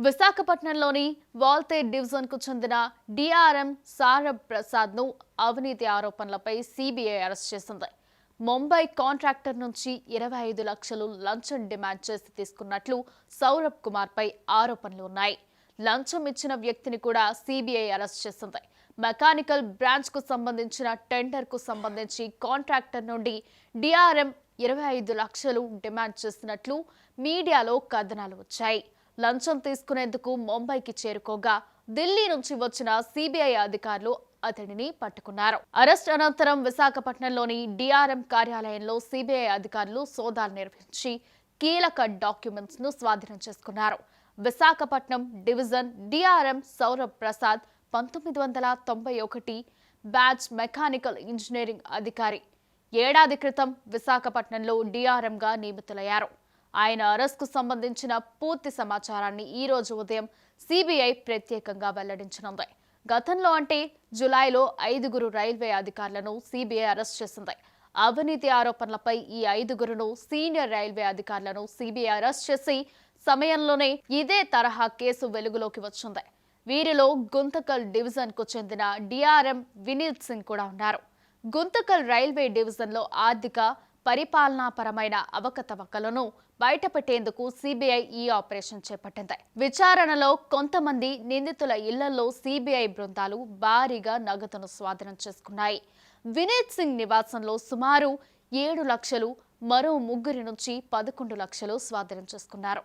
విశాఖపట్నంలోని వాల్తేర్ డివిజన్కు చెందిన డిఆర్ఎం సారబ్ ప్రసాద్ను అవినీతి ఆరోపణలపై సిబిఐ అరెస్ట్ చేసింది. ముంబై కాంట్రాక్టర్ నుంచి 25 లక్షలు లంచం డిమాండ్ చేసి తీసుకున్నట్లు సౌరభ్ కుమార్పై ఆరోపణలు ఉన్నాయి. లంచం ఇచ్చిన వ్యక్తిని కూడా సిబిఐ అరెస్ట్ చేసింది. మెకానికల్ బ్రాంచ్కు సంబంధించిన టెండర్కు సంబంధించి కాంట్రాక్టర్ నుండి డిఆర్ఎం 25 లక్షలు డిమాండ్ చేసినట్లు మీడియాలో కథనాలు వచ్చాయి. లంచం తీసుకునేందుకు ముంబైకి చేరుకోగా ఢిల్లీ నుంచి వచ్చిన సిబిఐ అధికారులు అతడిని పట్టుకున్నారు. అరెస్ట్ అనంతరం విశాఖపట్నంలోని డిఆర్ఎం కార్యాలయంలో సిబిఐ అధికారులు సోదాలు నిర్వహించి కీలక డాక్యుమెంట్స్ ను స్వాధీనం చేసుకున్నారు. Visakhapatnam division DRM Saurabh Prasad 1991 batch mechanical engineering అధికారి. ఏడాది క్రితం విశాఖపట్నంలో డిఆర్ఎంగా నియమితులయ్యారు. ఆయన అరెస్ట్కు సంబంధించిన పూర్తి సమాచారాన్ని ఈ రోజు ఉదయం సిబిఐ ప్రత్యేకంగా వెల్లడించనుంది. గతంలో అంటే జులైలో 5 రైల్వే అధికారులను సిబిఐ అరెస్ట్ చేసింది. అవినీతి ఆరోపణలపై ఈ 5 సీనియర్ రైల్వే అధికారులను సిబిఐ అరెస్ట్ చేసి సమయంలోనే ఇదే తరహా కేసు వెలుగులోకి వచ్చింది. వీరిలో గుంతకల్ డివిజన్కు చెందిన డిఆర్ఎం వినీత్ సింగ్ కూడా ఉన్నారు. గుంతకల్ రైల్వే డివిజన్లో ఆర్థిక పరిపాలనాపరమైన అవకతవకలను బయటపెట్టేందుకు సిబిఐ ఈ ఆపరేషన్ చేపట్టింది. విచారణలో కొంతమంది నిందితుల ఇళ్లలో సిబిఐ బృందాలు భారీగా నగదును స్వాధీనం చేసుకున్నాయి. వినీత్ సింగ్ నివాసంలో సుమారు 7 లక్షలు, మరో 3 నుంచి 11 లక్షలు స్వాధీనం చేసుకున్నారు.